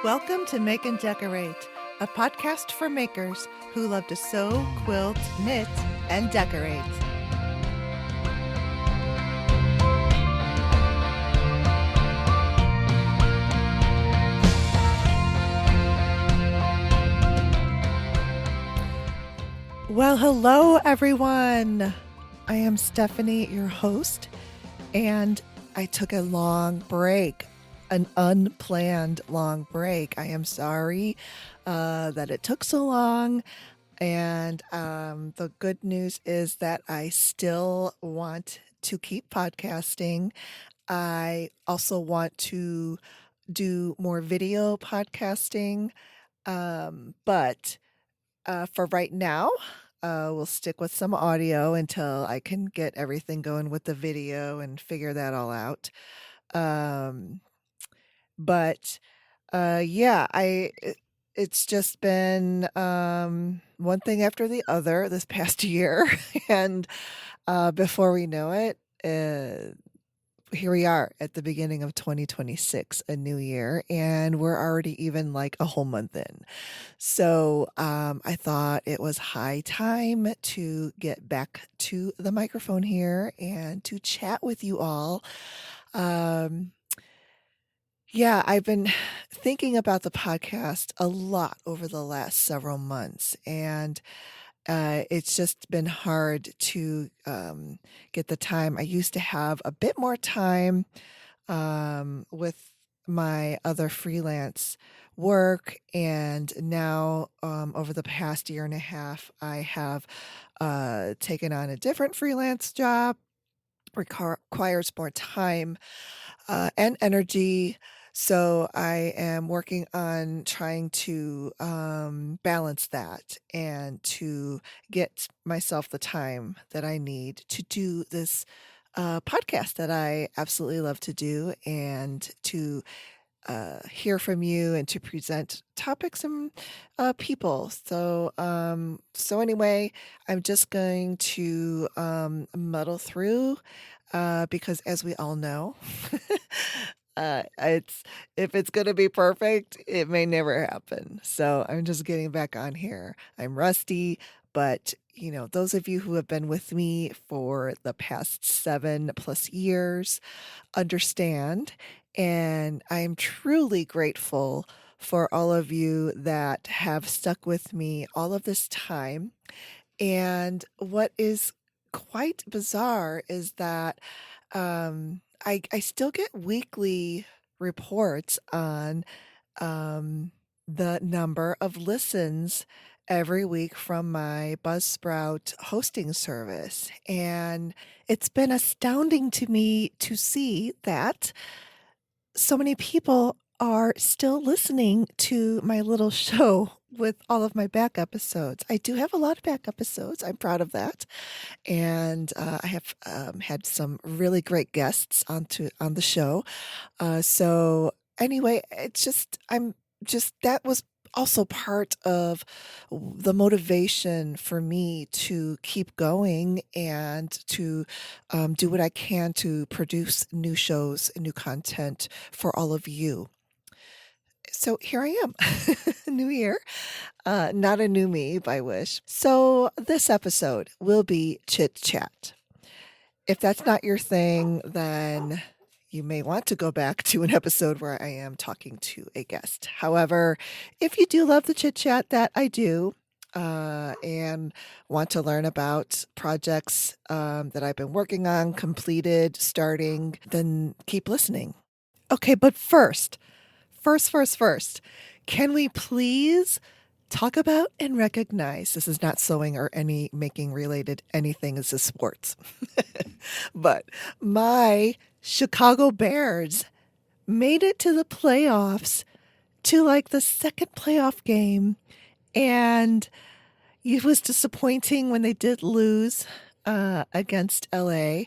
Welcome to Make and Decorate, a podcast for makers who love to sew, quilt, knit, and decorate. Well, hello, everyone. I am Stephanie, your host, and I took a long break. An unplanned long break. I am sorry that it took so long. And the good news is that I still want to keep podcasting. I also want to do more video podcasting. But for right now, we'll stick with some audio until I can get everything going with the video and figure that all out. Um, but yeah, it's just been one thing after the other this past year, and before we know it, here we are at the beginning of 2026, a new year, and we're already even like a whole month in. So I thought it was high time to get back to the microphone here and to chat with you all. Um, yeah, I've been thinking about the podcast a lot over the last several months, and it's just been hard to get the time. I used to have a bit more time with my other freelance work, and now over the past year and a half, I have taken on a different freelance job. Requires more time and energy. So I am working on trying to balance that and to get myself the time that I need to do this podcast that I absolutely love to do, and to hear from you and to present topics and people. So anyway, I'm just going to muddle through because, as we all know, it's if it's going to be perfect, it may never happen. So I'm just getting back on here. I'm rusty, but those of you who have been with me for the past 7+ years understand. And I am truly grateful for all of you that have stuck with me all of this time. And what is quite bizarre is that I still get weekly reports on the number of listens every week from my Buzzsprout hosting service. And it's been astounding to me to see that so many people are still listening to my little show with all of my back episodes. I do have a lot of back episodes. I'm proud of that. And I have had some really great guests on the show. So anyway, that was also part of the motivation for me to keep going and to do what I can to produce new shows, new content for all of you. So here I am, new year, not a new me by wish. So this episode will be chit chat. If that's not your thing, then you may want to go back to an episode where I am talking to a guest. However, if you do love the chit chat that I do, and want to learn about projects that I've been working on, completed, starting, then keep listening. Okay, but first, can we please talk about and recognize, this is not sewing or any making related anything, this is sports. But my Chicago Bears made it to the playoffs, to like the second playoff game. And it was disappointing when they did lose against LA.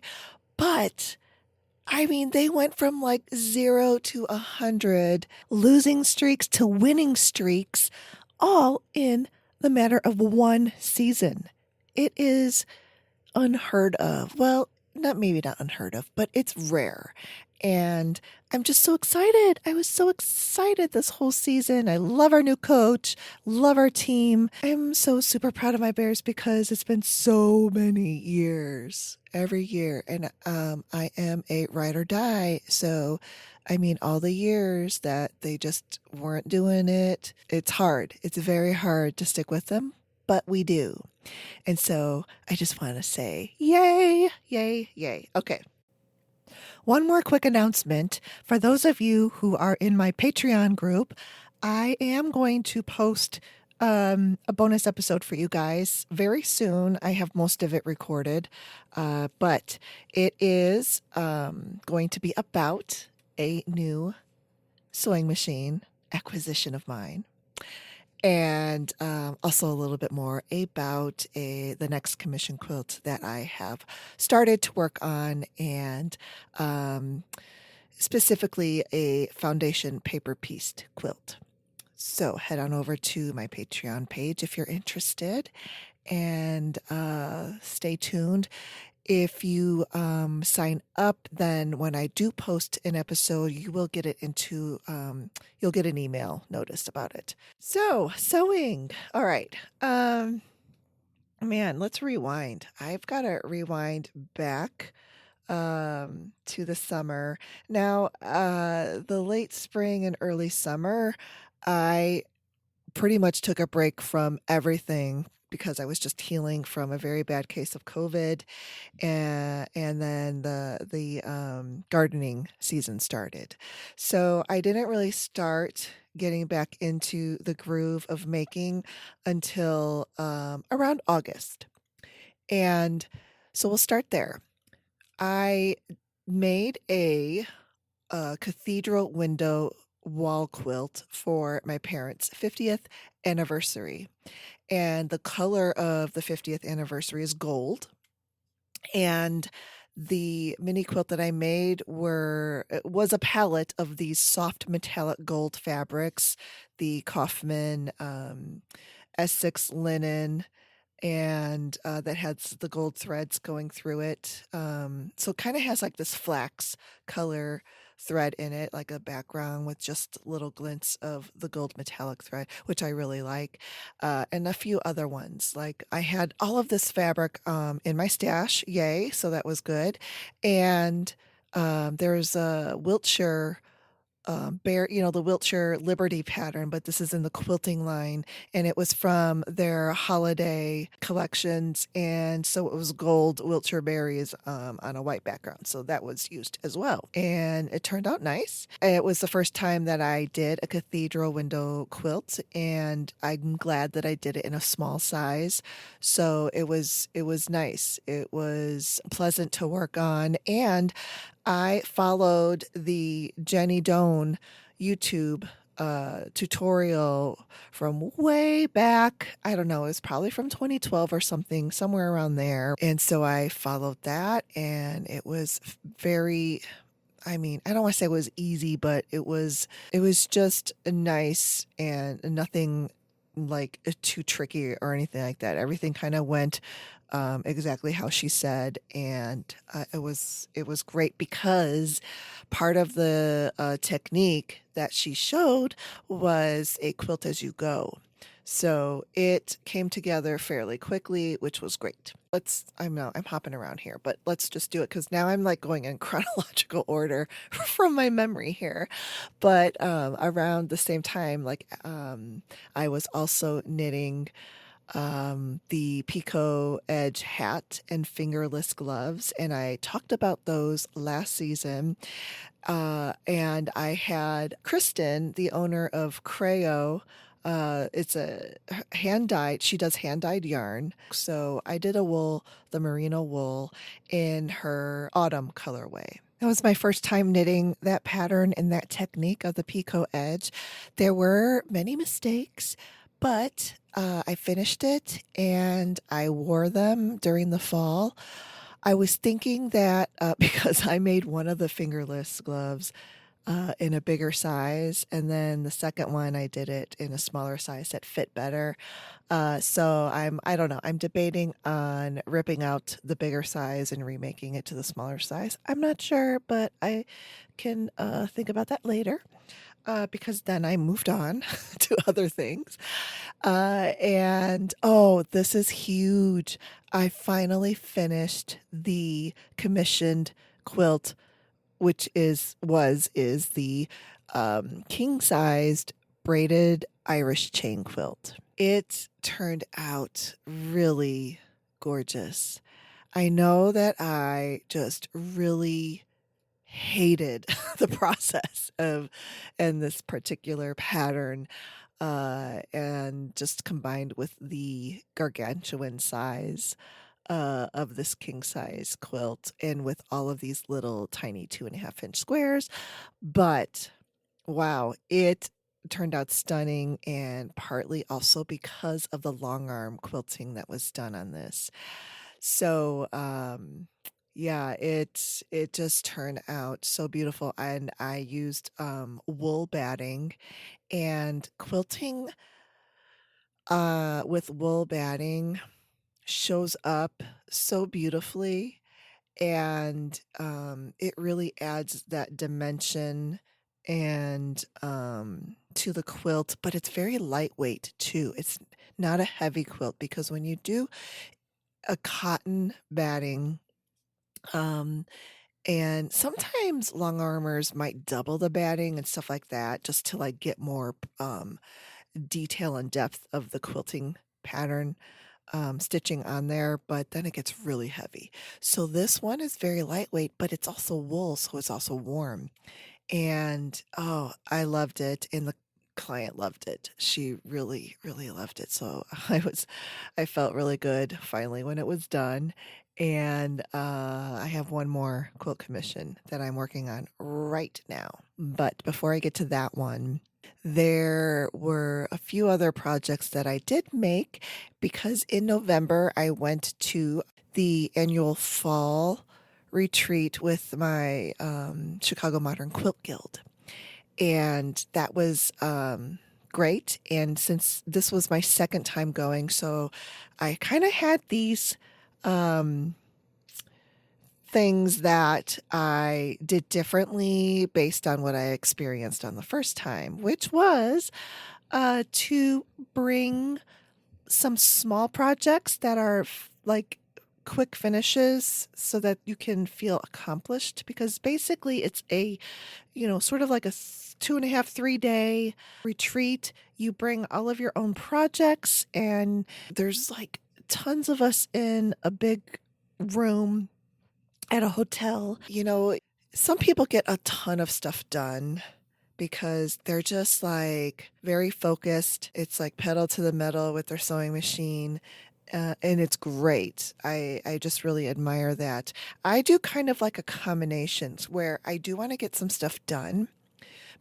But I mean, they went from like 0 to 100, losing streaks to winning streaks, all in the matter of one season. It is unheard of. Well, maybe not unheard of, but it's rare. And I'm just so excited. I was so excited this whole season. I love our new coach, love our team. I'm so super proud of my Bears because it's been so many years, every year. And I am a ride or die. So, I mean, all the years that they just weren't doing it, it's hard. It's very hard to stick with them, but we do. And so I just want to say, yay, yay, yay. Okay. One more quick announcement. For those of you who are in my Patreon group, I am going to post a bonus episode for you guys very soon. I have most of it recorded, but it is going to be about a new sewing machine acquisition of mine. And also a little bit more about the next commission quilt that I have started to work on, and specifically a foundation paper pieced quilt. So head on over to my Patreon page if you're interested, and stay tuned. If you sign up, then when I do post an episode, you will get it into, you'll get an email notice about it. So, sewing. All right. Man, let's rewind. I've got to rewind back to the summer. Now, the late spring and early summer, I pretty much took a break from everything because I was just healing from a very bad case of COVID, and then the gardening season started. So I didn't really start getting back into the groove of making until around August. And so we'll start there. I made a cathedral window wall quilt for my parents' 50th anniversary. And the color of the 50th anniversary is gold. And the mini quilt that I made was a palette of these soft metallic gold fabrics, the Kaufman S6 linen, and that has the gold threads going through it. So it kind of has like this flax color thread in it, like a background with just little glints of the gold metallic thread, which I really like. And a few other ones. Like I had all of this fabric in my stash, yay, so that was good. And there's a Wiltshire the Wiltshire Liberty pattern, but this is in the quilting line, and it was from their holiday collections, and so it was gold Wiltshire berries on a white background, so that was used as well, and it turned out nice. It was the first time that I did a cathedral window quilt, and I'm glad that I did it in a small size, so it was nice. It was pleasant to work on, and I followed the Jenny Doan YouTube tutorial from way back. I don't know, it was probably from 2012 or something, somewhere around there. And so I followed that, and it was very, I mean, I don't want to say it was easy, but it was just nice and nothing like too tricky or anything like that. Everything kind of went exactly how she said, and it was great because part of the technique that she showed was a quilt as you go. So it came together fairly quickly, which was great. I'm hopping around here, but let's just do it because now I'm like going in chronological order from my memory here. But around the same time, I was also knitting the Pico Edge hat and fingerless gloves, and I talked about those last season. And I had Kristen, the owner of Creo. It's a hand dyed. She does hand dyed yarn. So I did the merino wool in her autumn colorway. That was my first time knitting that pattern and that technique of the Pico Edge. There were many mistakes, but I finished it and I wore them during the fall. I was thinking that because I made one of the fingerless gloves in a bigger size. And then the second one, I did it in a smaller size that fit better. So I don't know, I'm debating on ripping out the bigger size and remaking it to the smaller size. I'm not sure, but I can think about that later. Because then I moved on to other things. And oh, this is huge. I finally finished the commissioned quilt, which is the king sized braided Irish chain quilt. It turned out really gorgeous. I know that I just really hated the process of and this particular pattern, and just combined with the gargantuan size of this king size quilt and with all of these little tiny 2.5 inch squares. But wow, it turned out stunning, and partly also because of the long arm quilting that was done on this. So, yeah, it just turned out so beautiful, and I used wool batting, and quilting with wool batting shows up so beautifully, and it really adds that dimension and to the quilt, but it's very lightweight too. It's not a heavy quilt because when you do a cotton batting, um, and sometimes long armors might double the batting and stuff like that just to like get more detail and depth of the quilting pattern stitching on there, but then it gets really heavy. So this one is very lightweight, but it's also wool, so it's also warm. And oh, I loved it, and the client loved it. She really, really loved it. So I felt really good finally when it was done. And I have one more quilt commission that I'm working on right now. But before I get to that one, there were a few other projects that I did make because in November I went to the annual fall retreat with my Chicago Modern Quilt Guild. And that was great. And since this was my second time going, so I kind of had these um, things that I did differently based on what I experienced on the first time, which was to bring some small projects that are like quick finishes so that you can feel accomplished, because basically it's a sort of like a 2.5 3 day retreat. You bring all of your own projects, and there's like tons of us in a big room at a hotel. Some people get a ton of stuff done because they're just like very focused. It's like pedal to the metal with their sewing machine. And it's great. I just really admire that. I do kind of like a combination where I do want to get some stuff done,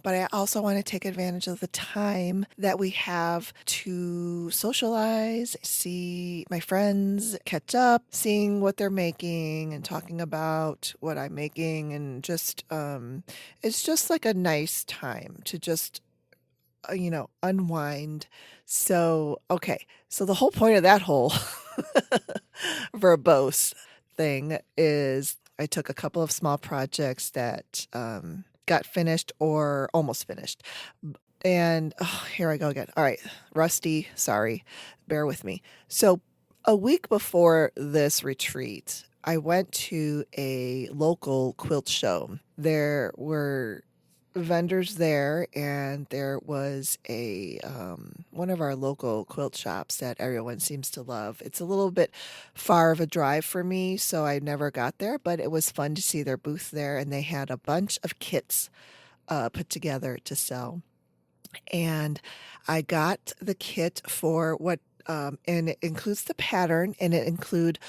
but I also want to take advantage of the time that we have to socialize, see my friends, catch up, seeing what they're making and talking about what I'm making. And just, it's just like a nice time to just, unwind. So, okay. So the whole point of that whole verbose thing is I took a couple of small projects that got finished or almost finished. And oh, here I go again. All right, rusty, sorry, bear with me. So, a week before this retreat, I went to a local quilt show. There were vendors there, and there was a one of our local quilt shops that everyone seems to love. It's a little bit far of a drive for me, so I never got there, but it was fun to see their booth there, and they had a bunch of kits put together to sell. And I got the kit for what, and it includes the pattern, and it include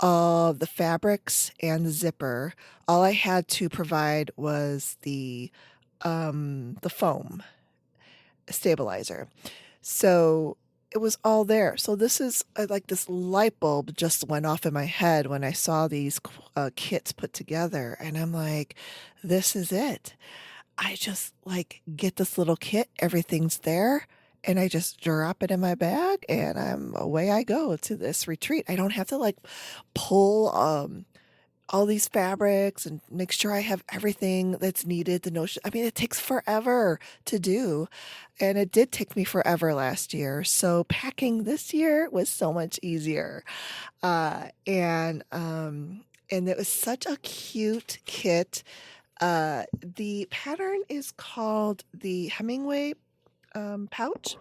all the fabrics and the zipper. All I had to provide was the foam stabilizer. So it was all there. So this is like this light bulb just went off in my head when I saw these kits put together, and I'm like, this is it. I just like get this little kit, everything's there, and I just drop it in my bag and away I go to this retreat. I don't have to like pull all these fabrics and make sure I have everything that's needed. The notion, I mean, it takes forever to do, and it did take me forever last year. So packing this year was so much easier. And it was such a cute kit. The pattern is called the Hemingway pouch,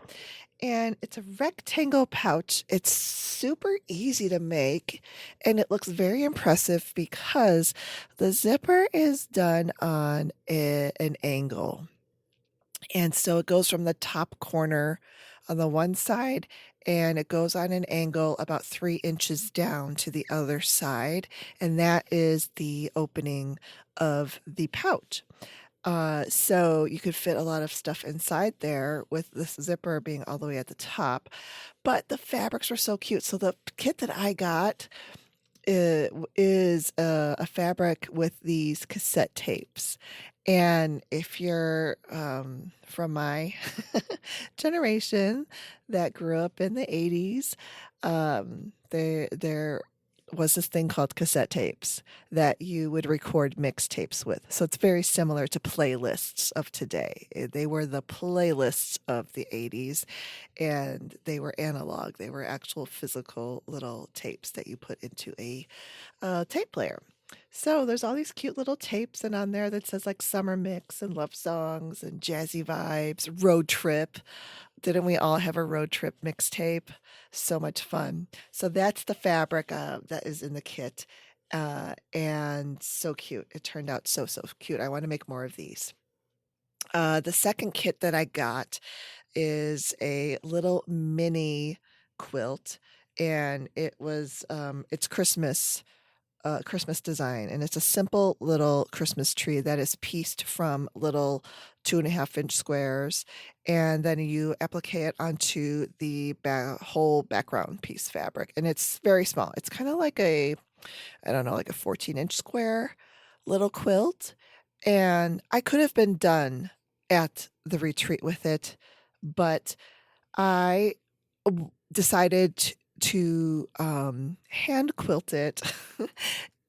and it's a rectangle pouch. It's super easy to make, and it looks very impressive because the zipper is done on an angle. And so it goes from the top corner on the one side, and it goes on an angle about 3 inches down to the other side. And that is the opening of the pouch. So you could fit a lot of stuff inside there with this zipper being all the way at the top. But the fabrics were so cute. So the kit that I got is a fabric with these cassette tapes. And if you're from my generation that grew up in the 80s, there was this thing called cassette tapes that you would record mixtapes with. So it's very similar to playlists of today. They were the playlists of the 80s, and they were analog. They were actual physical little tapes that you put into a tape player. So there's all these cute little tapes, and on there that says like summer mix and love songs and jazzy vibes, road trip. Didn't we all have a road trip mixtape? So much fun. So that's the fabric that is in the kit. And so cute. It turned out so, so cute. I want to make more of these. The second kit that I got is a little mini quilt, and it's Christmas design, and it's a simple little Christmas tree that is pieced from little 2.5 inch squares, and then you applique it onto the whole background piece fabric, and it's very small. It's kind of like I don't know, like a 14-inch square little quilt, and I could have been done at the retreat with it, but I decided to hand quilt it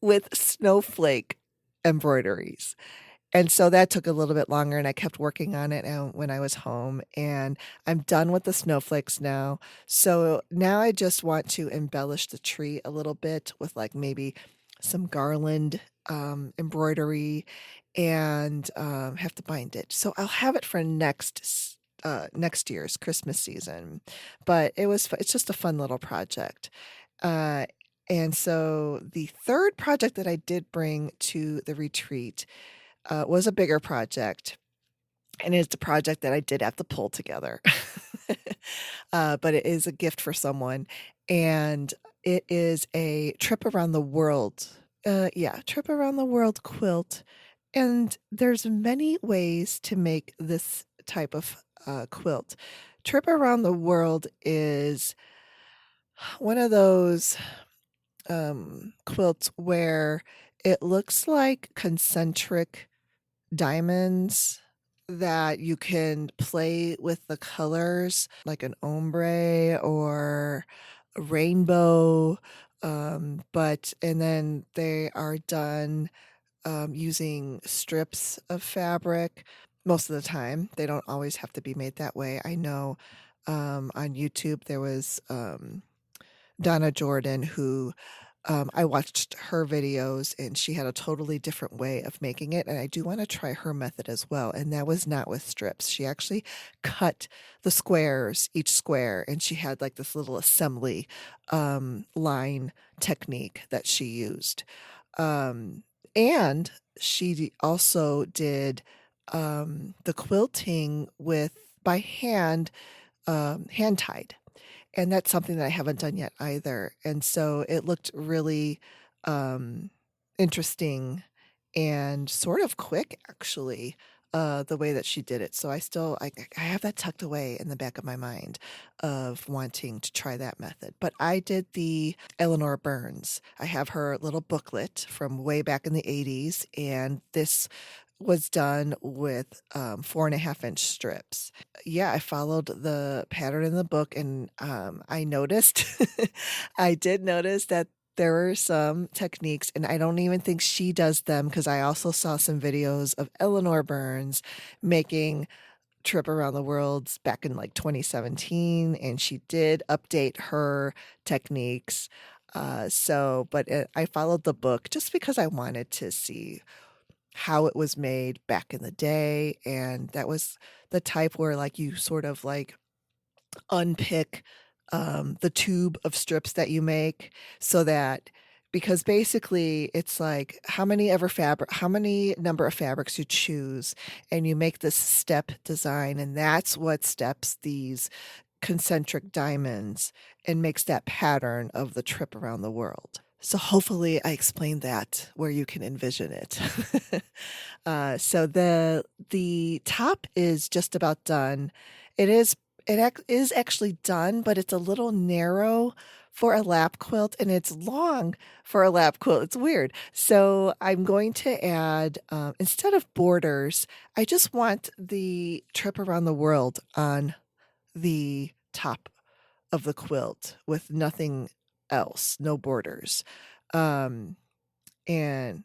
with snowflake embroideries. And so that took a little bit longer, and I kept working on it when I was home, and I'm done with the snowflakes now. So now I just want to embellish the tree a little bit with like maybe some garland embroidery, and have to bind it. So I'll have it for next year's Christmas season. But it's just a fun little project. Uh, and so the third project that I did bring to the retreat was a bigger project, and it's a project that I did have to pull together. But it is a gift for someone, and it is a trip around the world. Yeah, trip around the world quilt. And there's many ways to make this type of quilt. Trip around the world is one of those quilts where it looks like concentric diamonds that you can play with the colors, like an ombre or a rainbow. And then they are done using strips of fabric most of the time. They don't always have to be made that way. I know on YouTube there was Donna Jordan who I watched her videos, and she had a totally different way of making it. And I do want to try her method as well. And that was not with strips. She actually cut the squares, each square, and she had like this little assembly line technique that she used. And she also did the quilting by hand, hand tied, and that's something that I haven't done yet either. And so it looked really um, interesting and sort of quick, actually, the way that she did it. So I have that tucked away in the back of my mind of wanting to try that method. But I did the Eleanor Burns. I have her little booklet from way back in the 80s, and this was done with 4.5-inch strips. Yeah, I followed the pattern in the book, and I noticed, I did notice that there were some techniques, and I don't even think she does them because I also saw some videos of Eleanor Burns making trip around the worlds back in like 2017, and she did update her techniques. I followed the book just because I wanted to see how it was made back in the day. And that was the type where like you sort of like unpick the tube of strips that you make so that because basically it's like how many number of fabrics you choose and you make this step design and that's what steps these concentric diamonds and makes that pattern of the trip around the world. So hopefully I explained that where you can envision it. So the top is just about done. It is is actually done, but it's a little narrow for a lap quilt and it's long for a lap quilt. It's weird. So I'm going to add instead of borders, I just want the trip around the world on the top of the quilt with nothing else, no borders. Um, and,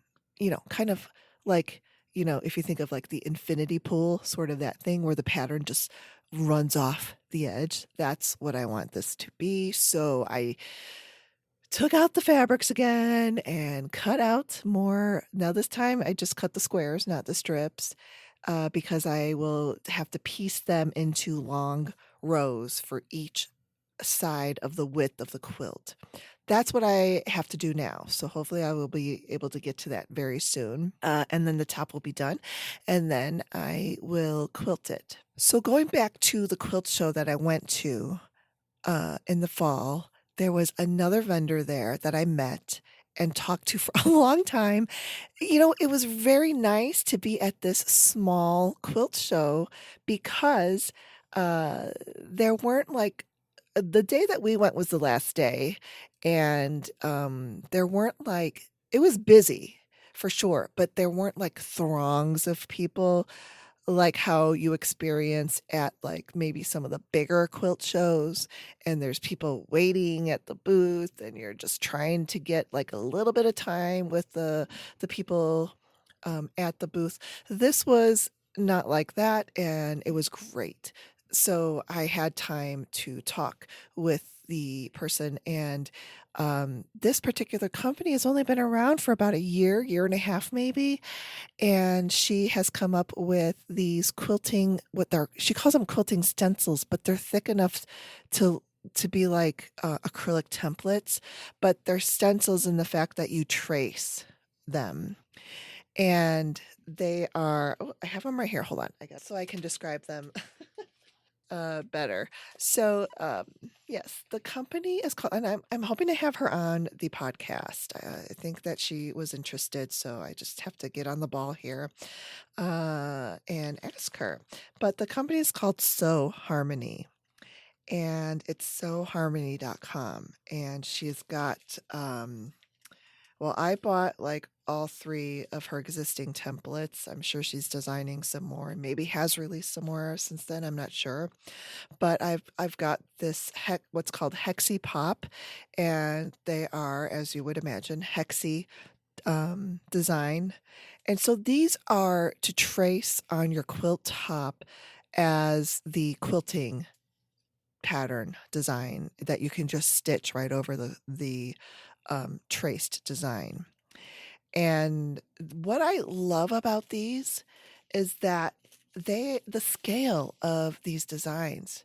kind of like, if you think of like the infinity pool, sort of that thing where the pattern just runs off the edge, that's what I want this to be. So I took out the fabrics again and cut out more. Now, this time I just cut the squares, not the strips, because I will have to piece them into long rows for each side of the width of the quilt. That's what I have to do now. So hopefully I will be able to get to that very soon. And then the top will be done. And then I will quilt it. So going back to the quilt show that I went to in the fall, there was another vendor there that I met and talked to for a long time. It was very nice to be at this small quilt show because there weren't like the day that we went was the last day, and there weren't like it was busy for sure, but there weren't like throngs of people like how you experience at like maybe some of the bigger quilt shows and there's people waiting at the booth and you're just trying to get like a little bit of time with the people at the booth. This was not like that and it was great. So I had time to talk with the person and this particular company has only been around for about a year and a half maybe, and she has come up with these quilting she calls them quilting stencils, but they're thick enough to be like acrylic templates, but they're stencils in the fact that you trace them. And they are I have them right here. Hold on. I guess so I can describe them better. So, yes, the company is called, and I'm hoping to have her on the podcast. I think that she was interested, so I just have to get on the ball here and ask her. But the company is called So Harmony, and it's soharmony.com. And she's got, well, I bought like all three of her existing templates. I'm sure she's designing some more and maybe has released some more since then. I'm not sure. But I've got this what's called Hexy Pop, and they are, as you would imagine, hexy design. And so these are to trace on your quilt top as the quilting pattern design that you can just stitch right over the traced design. And what I love about these is that the scale of these designs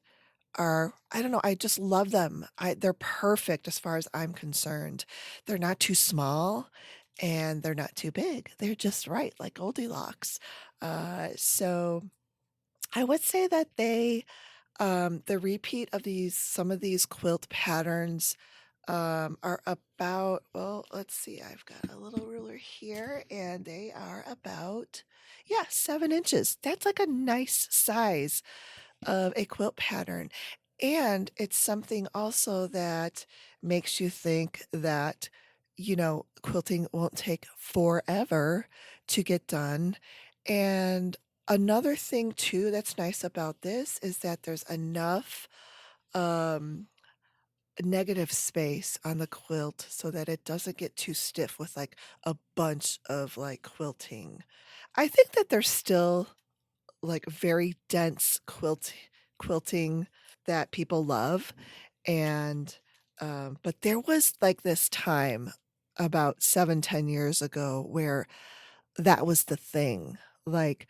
are, I don't know, I just love them. They're perfect as far as I'm concerned. They're not too small and they're not too big. They're just right, like Goldilocks. So I would say that the repeat of some of these quilt patterns are about, well, let's see, I've got a little ruler here and they are about, yeah, 7 inches. That's like a nice size of a quilt pattern. And it's something also that makes you think that, quilting won't take forever to get done. And another thing too that's nice about this is that there's enough um, negative space on the quilt so that it doesn't get too stiff with like a bunch of like quilting. I think that there's still like very dense quilting that people love. And but there was like this time about 7, 10 years ago where that was the thing. Like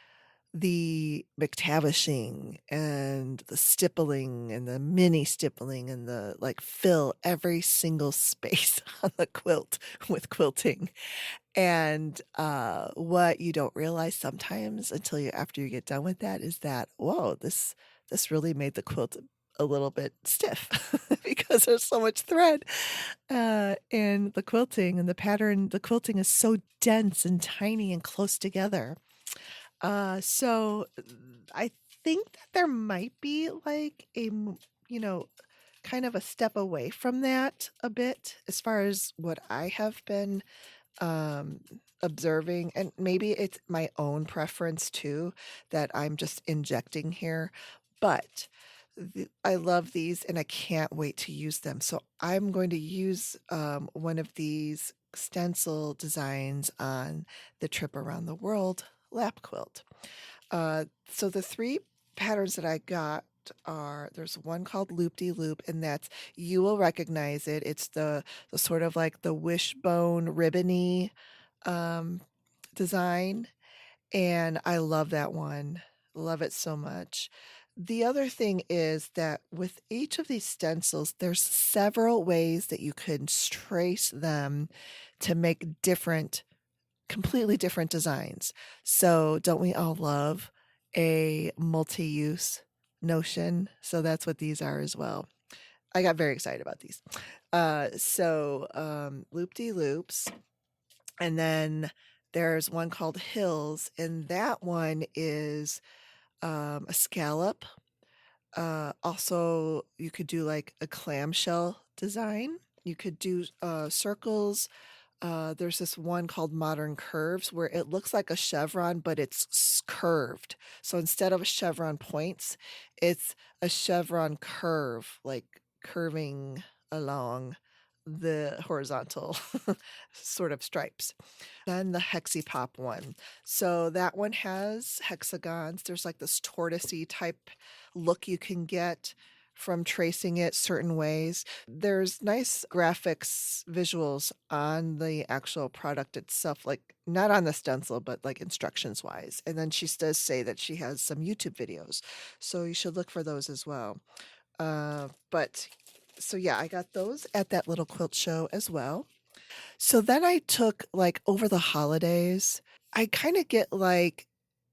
the McTavishing and the stippling and the mini stippling and the like fill every single space on the quilt with quilting. And what you don't realize sometimes until you after you get done with that is that, whoa, this really made the quilt a little bit stiff because there's so much thread in the quilting and the pattern. The quilting is so dense and tiny and close together. So I think that there might be like you know, kind of a step away from that a bit as far as what I have been um, observing, and maybe it's my own preference too that I'm just injecting here, but I love these and I can't wait to use them. So I'm going to use one of these stencil designs on the trip around the world lap quilt. So the three patterns that I got are there's one called Loop De Loop, and that's you will recognize it. It's the sort of like the wishbone ribbony um, design, and I love that one. Love it so much. The other thing is that with each of these stencils, there's several ways that you can trace them to make different completely different designs. So don't we all love a multi-use notion? So that's what these are as well. I got very excited about these. Loop-de-loops. And then there's one called Hills, and that one is a scallop. Also, you could do like a clamshell design. You could do circles. There's this one called Modern Curves where it looks like a chevron, but it's curved. So instead of a chevron points, it's a chevron curve, like curving along the horizontal sort of stripes. Then the Hexipop one. So that one has hexagons. There's like this tortoisey type look you can get from tracing it certain ways. There's nice graphics visuals on the actual product itself, like not on the stencil, but like instructions wise. And then she does say that she has some YouTube videos. So you should look for those as well. But so yeah, I got those at that little quilt show as well. So then I took like over the holidays, I kind of get like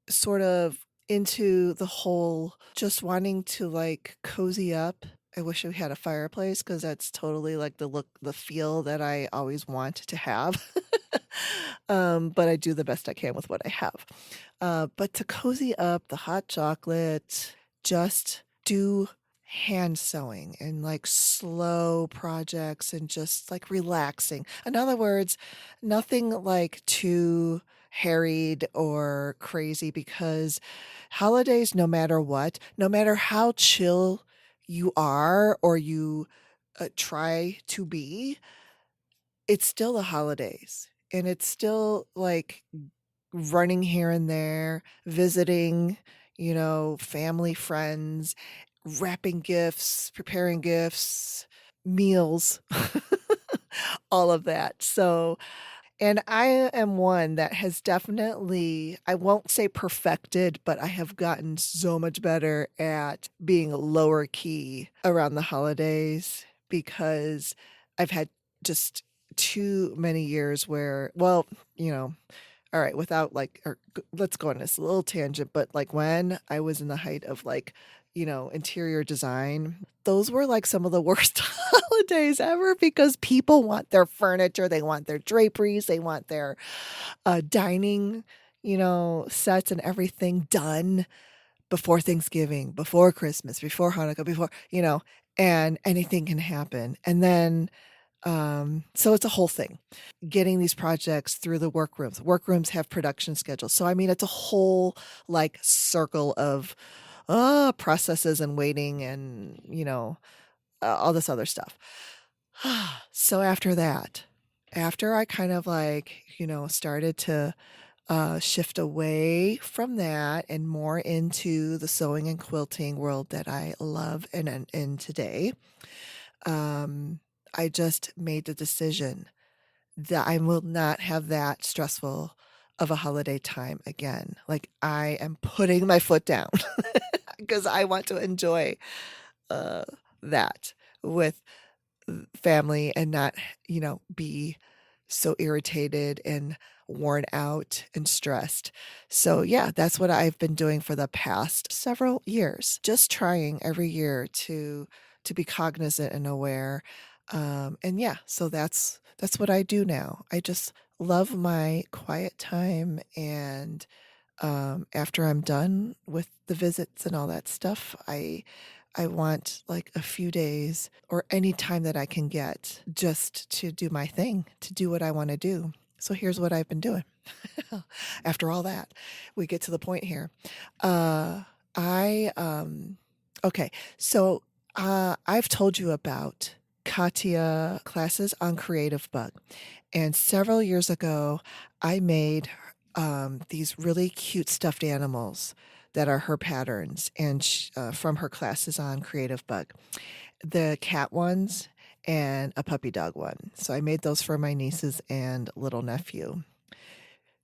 sort of into the whole just wanting to like cozy up. I wish we had a fireplace because that's totally like the look, the feel that I always want to have. But I do the best I can with what I have. But to cozy up the hot chocolate, just do hand sewing and like slow projects and just like relaxing. In other words, nothing like too harried or crazy because holidays, no matter what, no matter how chill you are or you try to be, it's still the holidays. And it's still like running here and there, visiting, family, friends, wrapping gifts, preparing gifts, meals, all of that. So, and I am one that has definitely, I won't say perfected, but I have gotten so much better at being lower key around the holidays because I've had just too many years where, well, you know, all right, without like, let's go on this little tangent, but like when I was in the height of like, interior design, those were like some of the worst holidays ever because people want their furniture, they want their draperies, they want their dining, sets and everything done before Thanksgiving, before Christmas, before Hanukkah, and anything can happen. And then So it's a whole thing. Getting these projects through the workrooms. Workrooms have production schedules. So I mean, it's a whole like circle of processes and waiting and all this other stuff. So after that, after I kind of like started to shift away from that and more into the sewing and quilting world that I love and in today, um, I just made the decision that I will not have that stressful of a holiday time again. Like I am putting my foot down because I want to enjoy uh, that with family and not, be so irritated and worn out and stressed. So, yeah, that's what I've been doing for the past several years. Just trying every year to be cognizant and aware. And yeah, so that's what I do now. I just love my quiet time and after I'm done with the visits and all that stuff, I want like a few days or any time that I can get just to do my thing, to do what I want to do. So here's what I've been doing. After all that, we get to the point here. Uh, I okay, so I've told you about Katia classes on Creative Bug, and several years ago, I made these really cute stuffed animals that are her patterns and from her classes on Creative Bug, the cat ones and a puppy dog one. So I made those for my nieces and little nephew.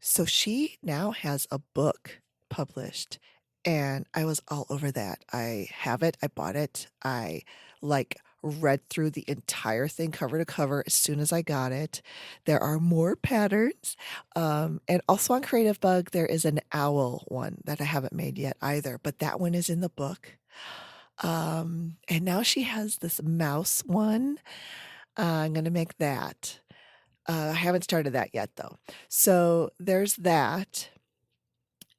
So she now has a book published, and I was all over that. I have it, I bought it. I like read through the entire thing cover to cover as soon as I got it. There are more patterns. And also on Creative Bug, there is an owl one that I haven't made yet either, but that one is in the book. And now she has this mouse one. I'm going to make that. I haven't started that yet though. So there's that.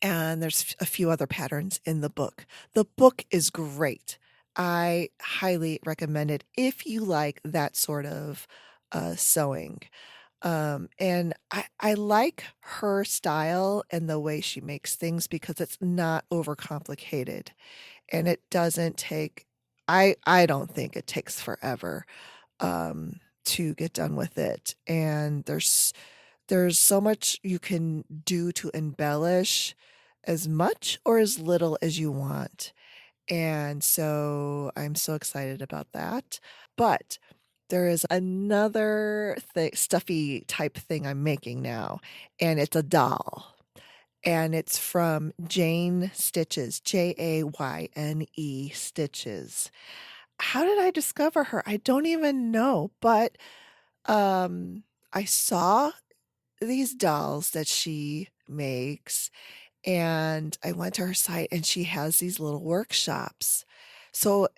And there's a few other patterns in the book. The book is great. I highly recommend it if you like that sort of sewing. And I like her style and the way she makes things because it's not overcomplicated and it doesn't take, I don't think it takes forever to get done with it. And there's so much you can do to embellish as much or as little as you want. And so I'm so excited about that. But there is another stuffy type thing I'm making now, and it's a doll. And it's from Jane Stitches, Jayne Stitches. How did I discover her? I don't even know, but I saw these dolls that she makes and I went to her site and she has these little workshops. So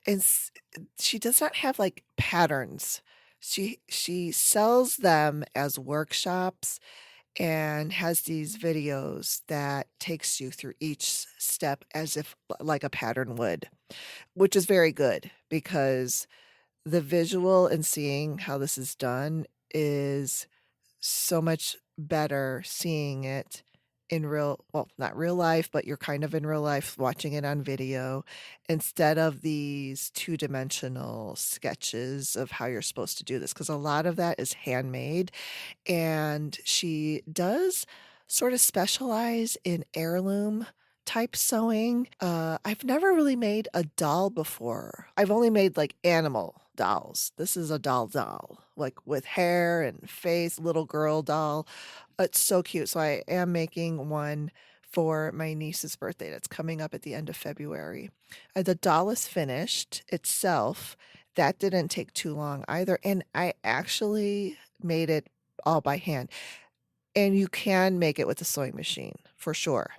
she does not have like patterns. She sells them as workshops and has these videos that takes you through each step as if like a pattern would, which is very good because the visual and seeing how this is done is so much better seeing it in real well, not real life, but you're kind of in real life watching it on video instead of these two-dimensional sketches of how you're supposed to do this, because a lot of that is handmade, and she does sort of specialize in heirloom type sewing. I've never really made a doll before. I've only made like animal dolls. This is a doll, like with hair and face, little girl doll. It's so cute. So I am making one for my niece's birthday that's coming up at the end of February. The doll is finished itself. That didn't take too long either. And I actually made it all by hand. And you can make it with a sewing machine for sure.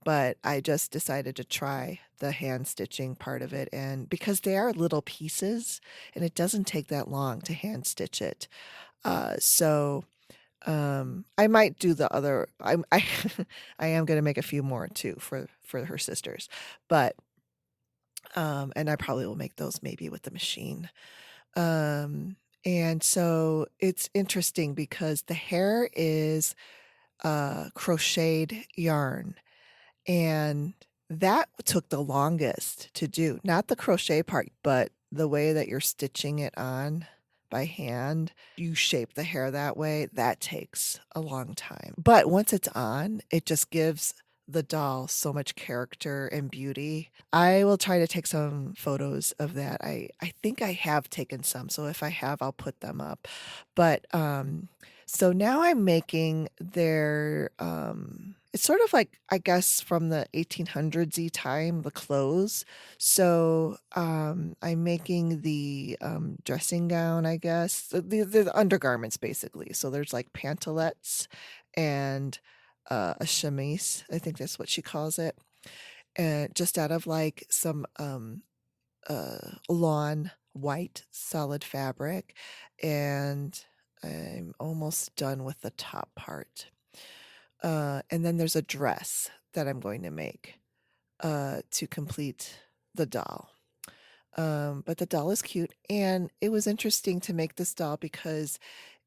But I just decided to try the hand stitching part of it. And because they are little pieces and it doesn't take that long to hand stitch it. I might do the other, I, I am going to make a few more too for her sisters, but, and I probably will make those maybe with the machine. And so it's interesting because the hair is crocheted yarn. And that took the longest to do. Not the crochet part, but the way that you're stitching it on by hand. You shape the hair that way. That takes a long time. But once it's on, it just gives the doll so much character and beauty. I will try to take some photos of that. I think I have taken some. So if I have, I'll put them up. But so now I'm making their it's sort of like, I guess, from the 1800s-y time, the clothes. So I'm making the dressing gown, I guess. The undergarments, basically. So there's like pantalettes and a chemise. I think that's what she calls it. And just out of like some lawn white solid fabric. And I'm almost done with the top part. And then there's a dress that I'm going to make to complete the doll. But the doll is cute, and it was interesting to make this doll because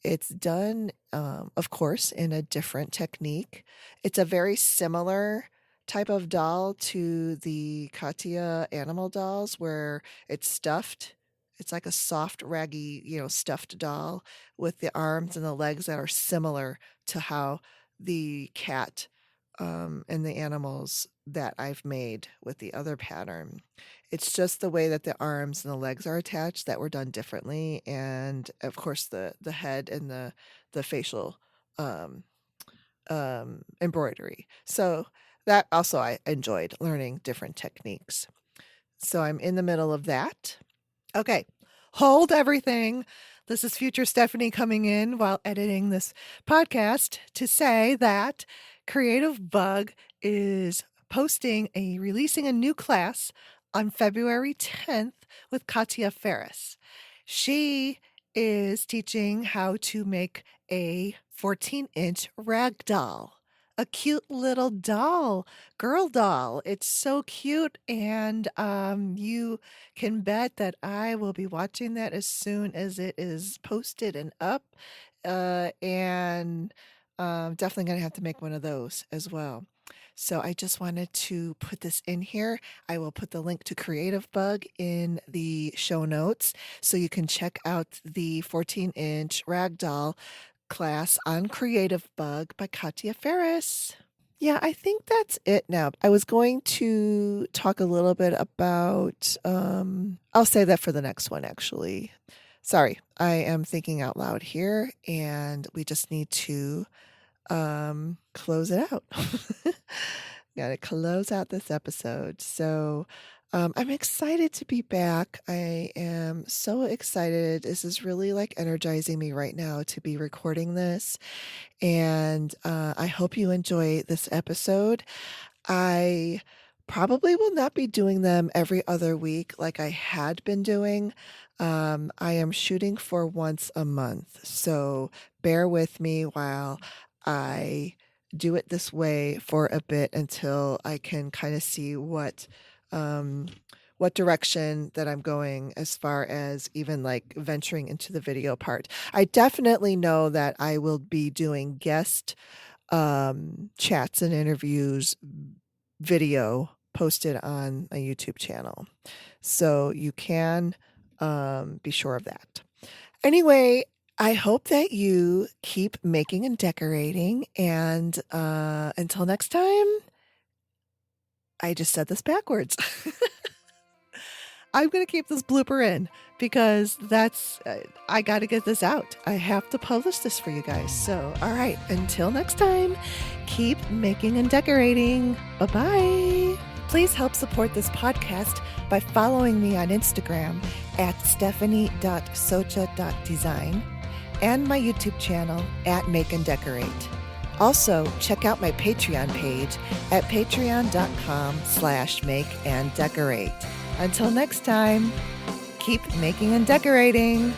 it's done, of course, in a different technique. It's a very similar type of doll to the Katia animal dolls where it's stuffed. It's like a soft, raggy, stuffed doll with the arms and the legs that are similar to how the cat and the animals that I've made with the other pattern. It's just the way that the arms and the legs are attached that were done differently, and of course the head and the facial um, embroidery. So that also I enjoyed learning different techniques. So I'm in the middle of that. Okay, hold everything. This is future Stephanie coming in while editing this podcast to say that Creative Bug is releasing a new class on February 10th with Katia Ferris. She is teaching how to make a 14-inch rag doll. A cute little doll, girl doll. It's so cute, and you can bet that I will be watching that as soon as it is posted and up, and definitely going to have to make one of those as well. So I just wanted to put this in here. I will put the link to Creative Bug in the show notes so you can check out the 14-inch rag doll class on Creative Bug by Katia Ferris. Yeah, I think that's it now. I was going to talk a little bit about, I'll say that for the next one, actually. Sorry, I am thinking out loud here, and we just need to close it out. Gotta close out this episode. So I'm excited to be back. I am so excited. This is really like energizing me right now to be recording this. And I hope you enjoy this episode. I probably will not be doing them every other week like I had been doing. I am shooting for once a month. So bear with me while I do it this way for a bit until I can kind of see what direction that I'm going as far as even like venturing into the video part. I definitely know that I will be doing guest chats and interviews video posted on a YouTube channel. So you can be sure of that. Anyway, I hope that you keep making and decorating. And until next time, I just said this backwards. I'm going to keep this blooper in because I got to get this out. I have to publish this for you guys. So, all right, until next time, keep making and decorating. Bye-bye. Please help support this podcast by following me on Instagram at stephanie.socha.design and my YouTube channel at Make and Decorate. Also, check out my Patreon page at patreon.com/makeanddecorate. Until next time, keep making and decorating.